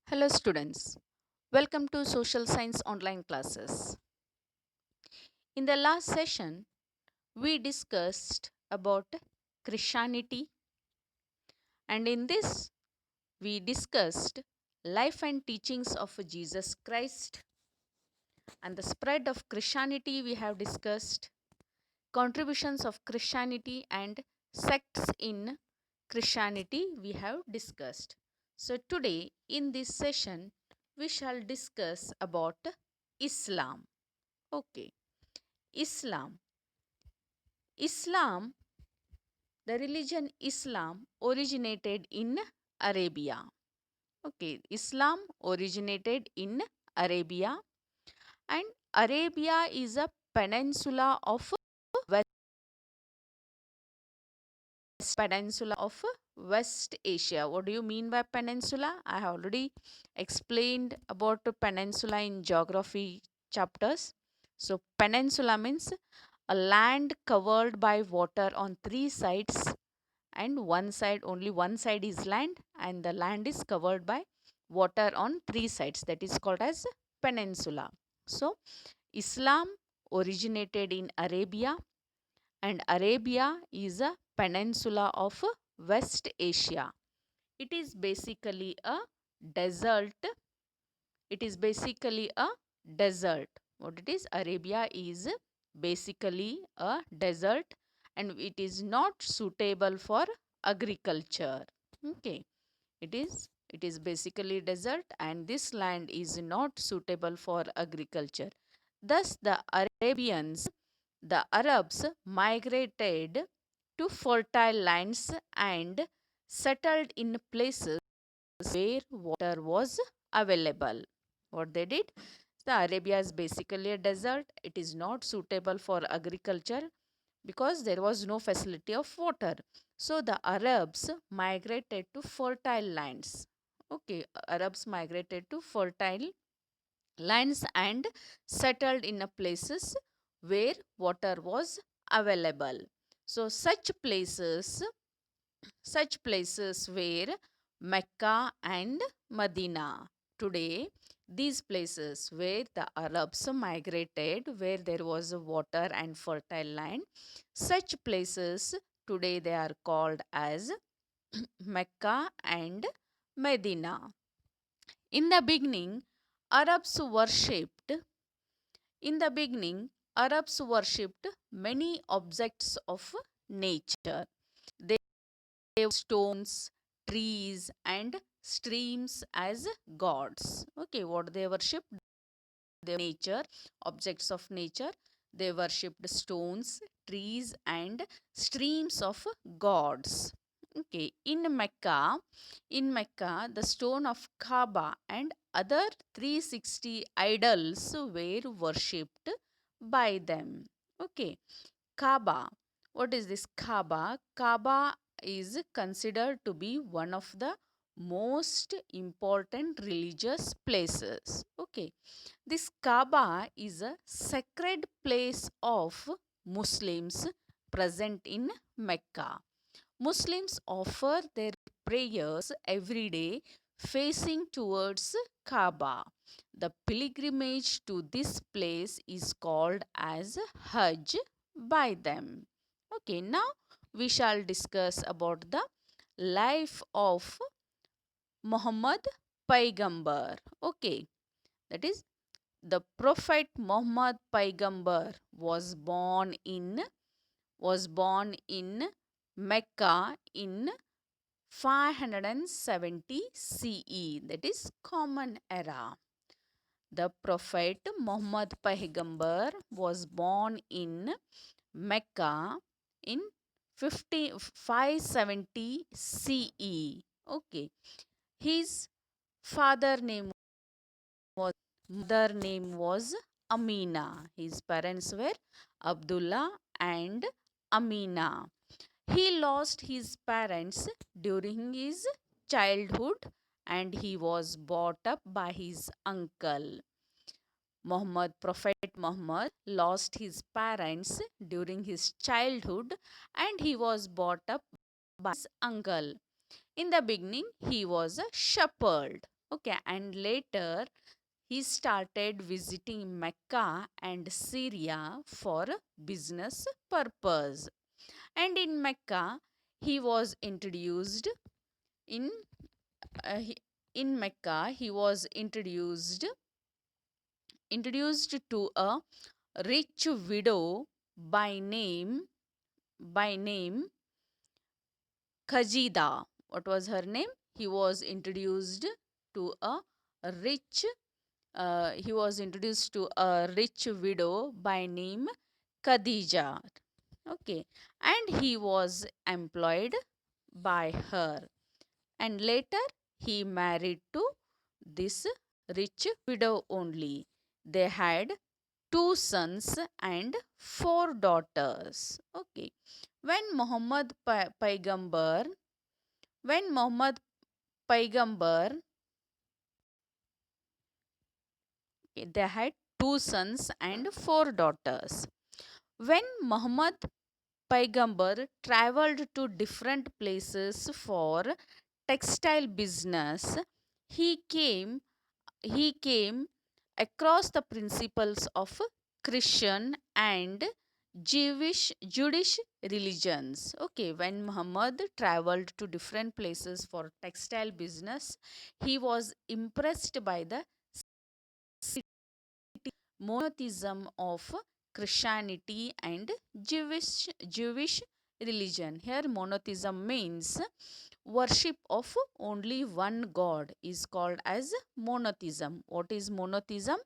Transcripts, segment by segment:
Hello students, welcome to Social Science online classes. In the last session, we discussed about Christianity, and in this we discussed life and teachings of Jesus Christ, and the spread of Christianity we have discussed, contributions of Christianity and sects in Christianity we have discussed. So today in this session we shall discuss about Islam. Okay, Islam. Islam, the religion Islam originated in Arabia. Okay, Islam originated in Arabia, and Arabia is a peninsula of West Asia. What do you mean by peninsula? I have already explained about the peninsula in geography chapters. So peninsula means a land covered by water on three sides, and only one side is land, and the land is covered by water on three sides. That is called as peninsula. So Islam originated in Arabia, and Arabia is a peninsula of West Asia. It is basically a desert. It is basically a desert. What it is? Arabia is basically a desert, and it is not suitable for agriculture. Okay. It is basically desert, and this land is not suitable for agriculture. Thus the Arabs migrated to fertile lands and settled in places where water was available. What they did? The Arabia is basically a desert. It is not suitable for agriculture because there was no facility of water. So the Arabs migrated to fertile lands. Okay, Arabs migrated to fertile lands and settled in a places where water was available. So such places were Mecca and Medina. Today, these places where the Arabs migrated, where there was water and fertile land, such places today they are called as Mecca and Medina. In the beginning, Arabs worshipped. In the beginning, Arabs worshipped many objects of nature. They stones, trees, and streams as gods. Okay, what they worshipped? They nature, objects of nature. They worshipped stones, trees, and streams of gods. Okay, in Mecca, the stone of Kaaba and other 360 idols were worshipped by them. Okay, Kaaba. What is this Kaaba? Kaaba is considered to be one of the most important religious places. Okay, this Kaaba is a sacred place of Muslims present in Mecca. Muslims offer their prayers every day facing towards Kaaba. The pilgrimage to this place is called as Hajj by them. Okay, now we shall discuss about the life of Muhammad Paigambar. Okay, that is the Prophet Muhammad Paigambar was born in Mecca in 570 CE, that is Common Era. The Prophet Muhammad Paigambar was born in Mecca in 570 CE. Okay. His father name was mother name was Amina. His parents were Abdullah and Amina. He lost his parents during his childhood, and he was brought up by his uncle. Prophet Muhammad lost his parents during his childhood, and he was brought up by his uncle. In the beginning, he was a shepherd. Okay, and later he started visiting Mecca and Syria for business purpose. And in Mecca, he was in uh, he- in Mecca he was introduced to a rich widow by name Khajida. What was her name? He was introduced to a rich he was introduced to a rich widow by name Khadija. Okay, and he was employed by her. And later he married to this rich widow only. They had two sons and four daughters. Okay, when Muhammad Paigambar, when Muhammad Paigambar, they had two sons and four daughters. When Muhammad Paigambar traveled to different places for textile business, he came he came across the principles of Christian and Jewish religions. Okay, when Muhammad traveled to different places for textile business, he was impressed by the monotheism of Christianity and Jewish religion. Here monotheism means worship of only one God is called as monotheism. What is monotheism?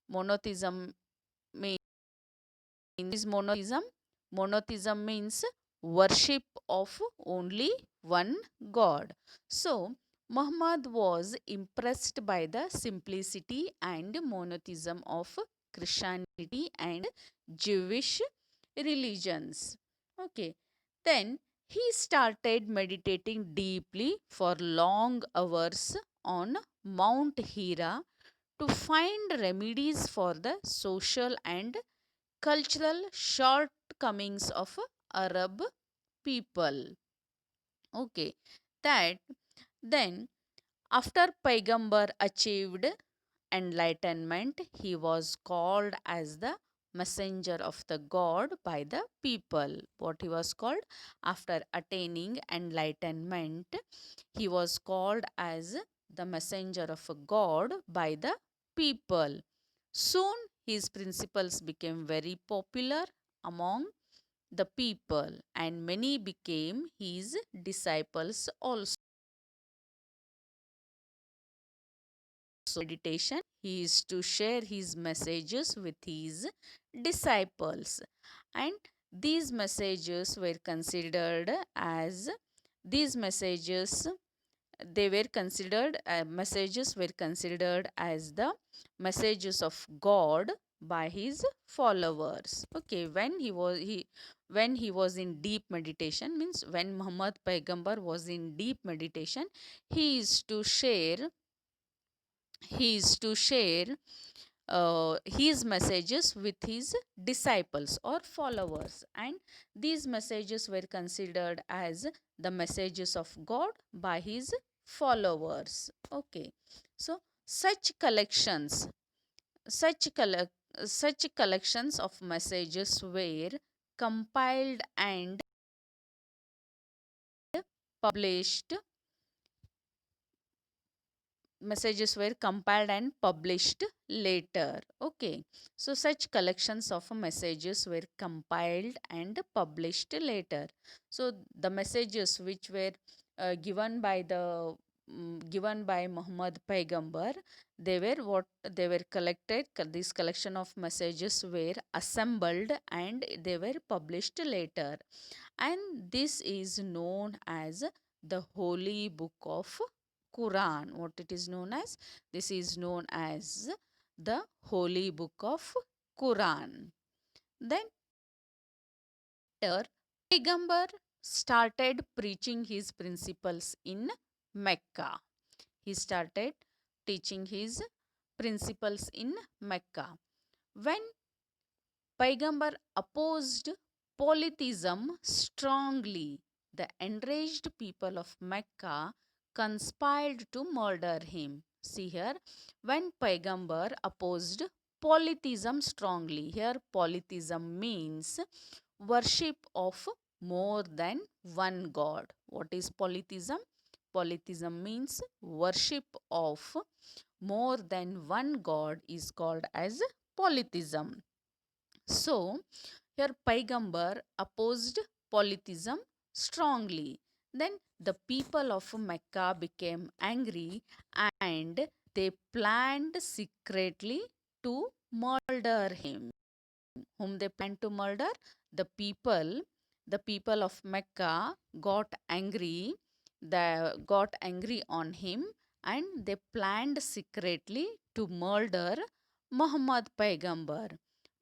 Monotheism means is monotheism. Monotheism means worship of only one God. So Muhammad was impressed by the simplicity and monotheism of Christianity and Jewish religions. Okay. Then he started meditating deeply for long hours on Mount Hira to find remedies for the social and cultural shortcomings of Arab people. Okay, that then after Paigambar achieved enlightenment, he was called as the messenger of the God by the people. What he was called? After attaining enlightenment, he was called as the messenger of God by the people. Soon his principles became very popular among the people, and many became his disciples also. Meditation, he is to share his messages with his disciples, and these messages were considered as these messages they were considered messages were considered as the messages of God by his followers. Okay, when he was in deep meditation, means when Muhammad Paigambar was in deep meditation, he is to share he is to share his messages with his disciples or followers, and these messages were considered as the messages of God by his followers. Okay, so such colle- such collections of messages were compiled and published messages were compiled and published later. Okay, so such collections of messages were compiled and published later. So the messages which were given by Muhammad Paigambar, they were what they were collected. This collection of messages were assembled and they were published later, and this is known as the Holy Book of Quran. What it is known as? This is known as the Holy Book of Quran. Then later, Paigambar started preaching his principles in Mecca. He started teaching his principles in Mecca. When Paigambar opposed polytheism strongly, the enraged people of Mecca conspired to murder him. See here, when Paigambar opposed polytheism strongly. Here, polytheism means worship of more than one god. What is polytheism? Polytheism means worship of more than one god is called as polytheism. So, here Paigambar opposed polytheism strongly. Then the people of Mecca became angry and they planned secretly to murder him. Whom they planned to murder? The people, the people of Mecca got angry. They got angry on him and they planned secretly to murder Muhammad Paigambar.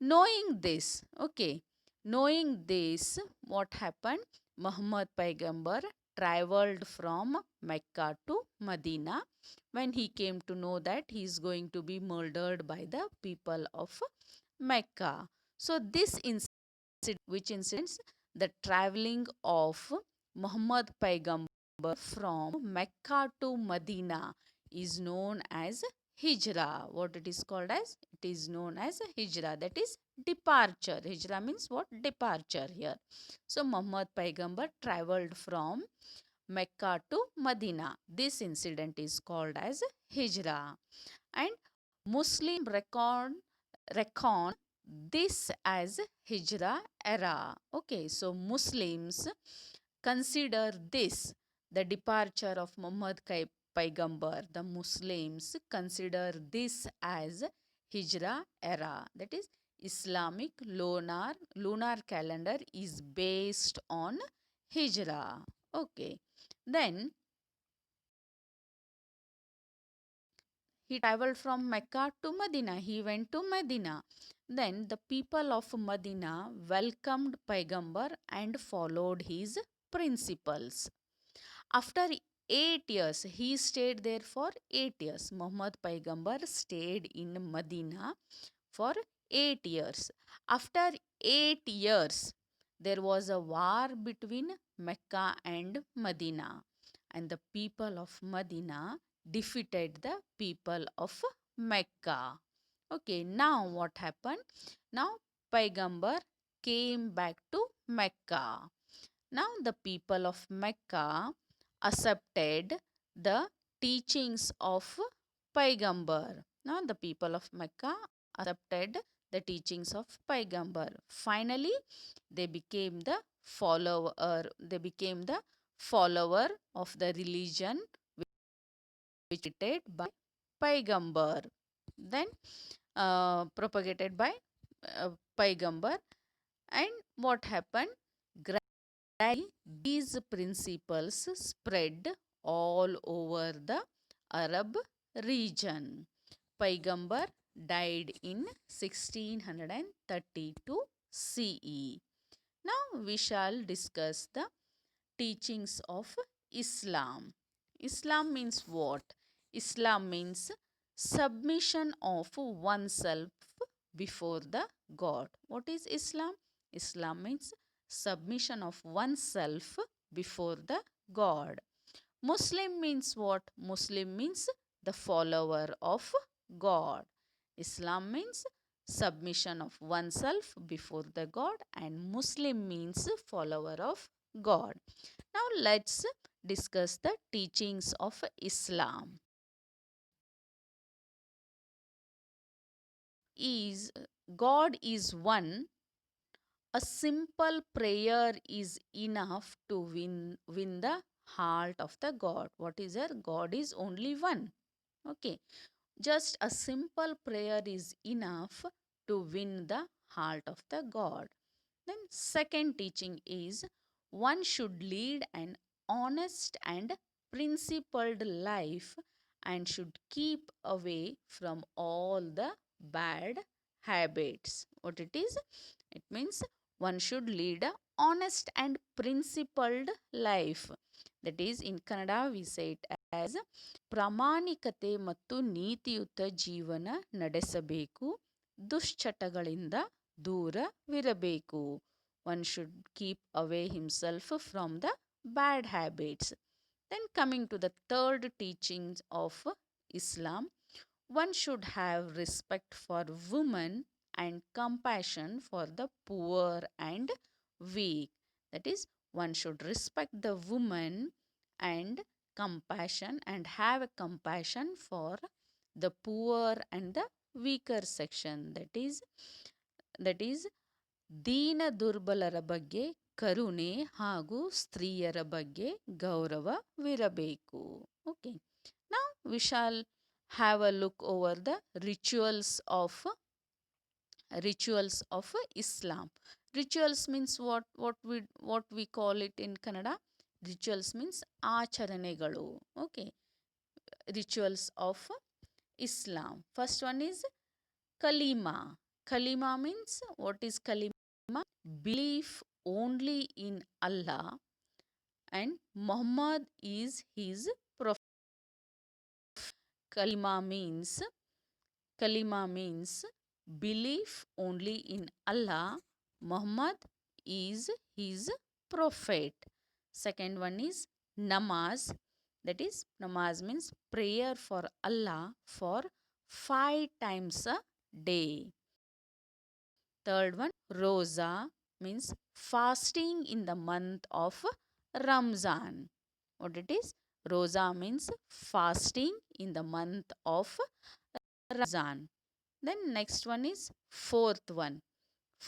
Knowing this, okay, knowing this, what happened? Muhammad Paigambar traveled from Mecca to Medina when he came to know that he is going to be murdered by the people of Mecca. So this incident, which incidents? The traveling of Muhammad Paigambar from Mecca to Medina is known as Hijrah. What it is called as? It is known as Hijrah. That is departure. Hijrah means what? Departure here. So Muhammad Paigambar traveled from Mecca to Medina. This incident is called as Hijrah. And Muslim reckon this as Hijrah era. Okay, so Muslims consider this the departure of Muhammad Paigambar. The Muslims consider this as Hijrah era. That is Islamic lunar calendar is based on Hijrah. Okay. Then he traveled from Mecca to Medina. He went to Medina. Then the people of Medina welcomed Paigambar and followed his principles. After 8 years, he stayed there for 8 years. Muhammad Paigambar stayed in Medina for 8 years. After 8 years, there was a war between Mecca and Medina, and the people of Medina defeated the people of Mecca. Okay, now what happened? Now Paigambar came back to Mecca. Now the people of Mecca accepted the teachings of Paigambar. Now the people of Mecca accepted the teachings of Paigambar. Finally, they became the follower of the religion which created by Paigambar. Then propagated by Paigambar. And what happened? Gradually, these principles spread all over the Arab region. Paigambar died in 1632 CE. Now we shall discuss the teachings of Islam. Islam means what? Islam means submission of oneself before the God. What is Islam? Islam means submission of oneself before the God. Muslim means what? Muslim means the follower of God. Islam means submission of oneself before the God, and Muslim means follower of God. Now let's discuss the teachings of Islam. Is God is one. A simple prayer is enough to win the heart of the God. What is there? God is only one. Okay. Just a simple prayer is enough to win the heart of the God. Then second teaching is one should lead an honest and principled life and should keep away from all the bad habits. What it is? It means one should lead a honest and principled life. That is, in Kannada we say it as ಪ್ರಾಮಾಣಿಕತೆ ಮತ್ತು ನೀತಿಯುತ ಜೀವನ ನಡೆಸಬೇಕು, ದುಶ್ಚಟಗಳಿಂದ ದೂರವಿರಬೇಕು. One should keep away himself from the bad habits. Then coming to the third teachings of Islam, one should have respect for women and compassion for the poor and weak. That is, one should respect the woman and compassion and have a compassion for the poor and the weaker section. That is ದೀನ ದುರ್ಬಲರ ಬಗ್ಗೆ ಕರುಣೆ ಹಾಗೂ ಸ್ತ್ರೀಯರ ಬಗ್ಗೆ ಗೌರವವಿರಬೇಕು. Okay, now we shall have a look over the rituals of Islam. Rituals means what we call it in Kannada. Rituals means ಆಚರಣೆಗಳು. Okay, rituals of Islam. First one is Kalima. Kalima means, what is Kalima? Belief only in Allah and Muhammad is his prophet. Kalima means belief only in Allah, Muhammad is his prophet. Second one is namaz. That is, namaz means prayer for Allah for 5 times a day. Third one, roza means fasting in the month of Ramzan. What it is? Roza means fasting in the month of Ramzan. Then next one is fourth one.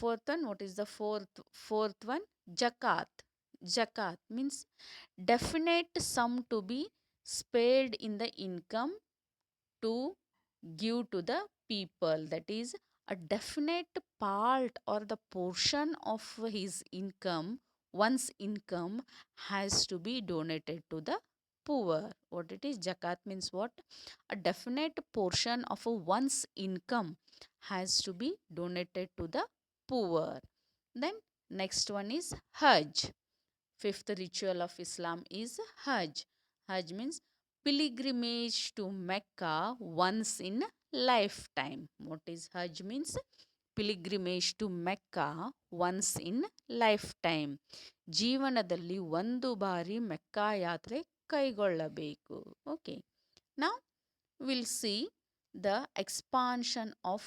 What is the fourth one? Zakat. Zakat means definite sum to be spared in the income to give to the people. That is, a definite part or the portion of his income, one's income, has to be donated to the poor. What it is? Zakat means what? A definite portion of one's income has to be donated to the poor. Then next one is Hajj. Fifth ritual of Islam is Hajj. Hajj means pilgrimage to Mecca once in lifetime. What is Hajj means? Pilgrimage to Mecca once in lifetime. ಜೀವನದಲ್ಲಿ ಒಂದು ಬಾರಿ Mecca ಯಾತ್ರೆ ಕೈಗೊಳ್ಳಬೇಕು. Okay. Now we'll see the expansion of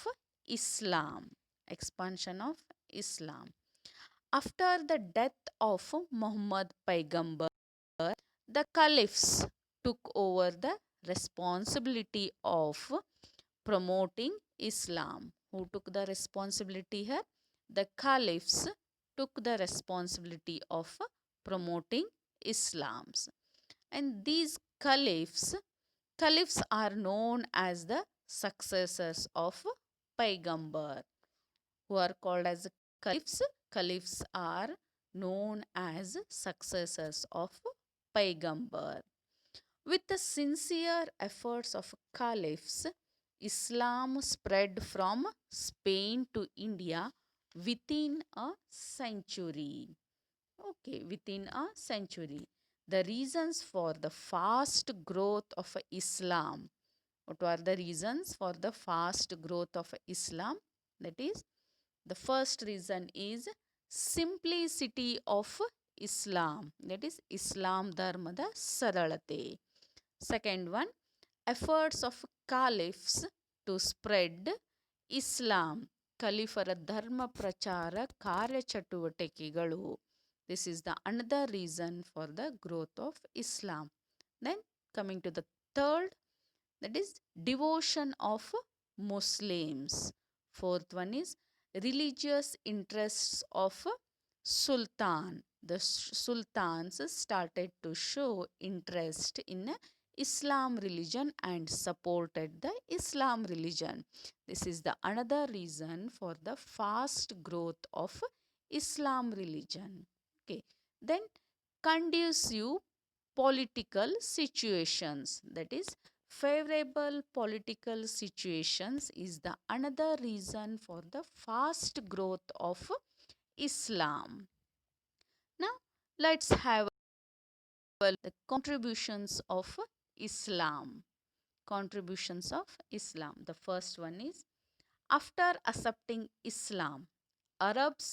Islam. Expansion of Islam. After the death of Muhammad Paigambar, the caliphs took over the responsibility of promoting Islam. Who took the responsibility here? The caliphs took the responsibility of promoting Islam. And these caliphs are known as the successors of Paigambar. Who are called as caliphs? Caliphs are known as successors of Paigambar. With the sincere efforts of caliphs, Islam spread from Spain to India within a century. Okay, within a century. The reasons for the fast growth of Islam. What are the reasons for the fast growth of Islam? That is, the first reason is simplicity of Islam. That is, Islam dharmada saralate. Second one, efforts of caliphs to spread Islam. ಕಲಿಫರ ಧರ್ಮ ಪ್ರಚಾರ ಕಾರ್ಯಚಟುವಟಿಕೆಗಳು. This is the another reason for the growth of Islam. Then coming to the third, that is devotion of Muslims. Fourth one is religious interests of Sultan. The sultans started to show interest in Islam religion and supported the Islam religion. This is the another reason for the fast growth of Islam religion. Okay. Then conducive political situations. That is, favorable political situations is the another reason for the fast growth of Islam. Now let's have the contributions of Islam. Contributions of Islam. The first one is, after accepting Islam, Arabs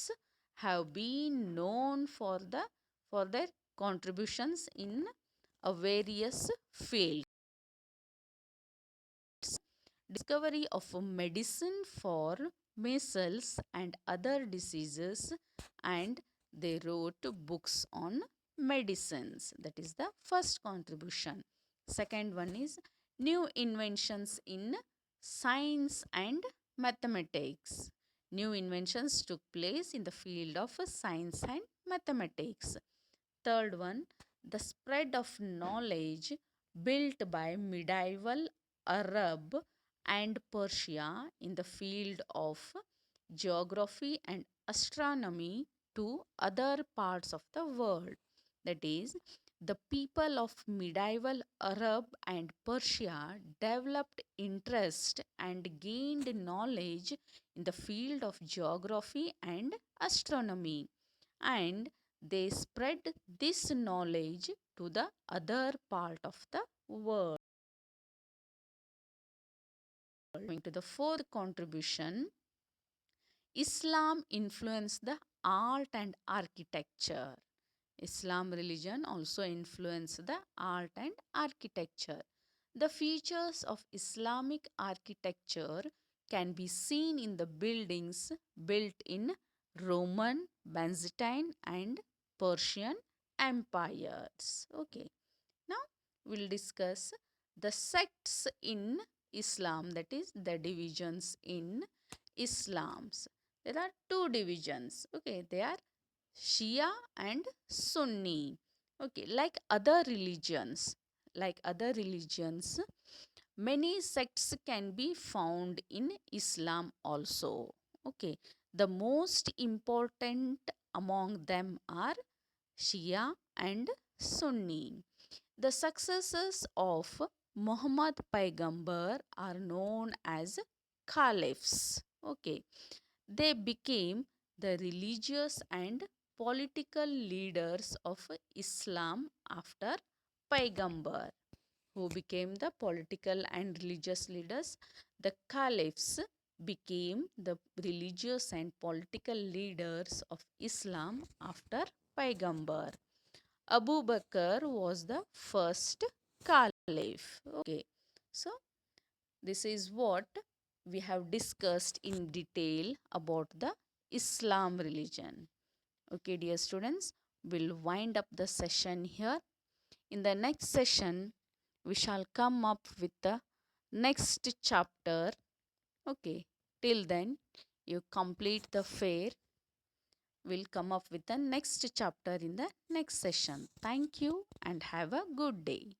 have been known for their contributions in a various fields. discovery of a medicine for measles and other diseases, and they wrote books on medicines. That is the first contribution. Second one is new inventions in science and mathematics. New inventions took place in the field of science and mathematics. Third one, the spread of knowledge built by medieval Arab and Persia in the field of geography and astronomy to other parts of the world. That is, the people of medieval Arab and Persia developed interest and gained knowledge in the field of geography and astronomy, and they spread this knowledge to the other part of the world. Coming to the fourth contribution, Islam influenced the art and architecture. Islam religion also influenced the art and architecture. The features of Islamic architecture can be seen in the buildings built in Roman, Byzantine, and Persian empires. Okay, now we'll discuss the sects in Islam, that is the divisions in Islams. There are two divisions. Okay, they are Shia and Sunni. Okay, like other religions, many sects can be found in Islam also. Okay, the most important among them are Shia and Sunni. The successors of Muhammad Paigambar are known as caliphs. Okay, they became the religious and political leaders of Islam after Paigambar. Who became the political and religious leaders? The caliphs became the religious and political leaders of Islam after Paigambar. Abu Bakr was the first caliph. Okay, so this is what we have discussed in detail about the Islam religion. Okay, dear students, we'll wind up the session here. In the next session, we shall come up with the next chapter. Okay, till then, you complete the fair. We'll come up with the next chapter in the next session. Thank you and have a good day.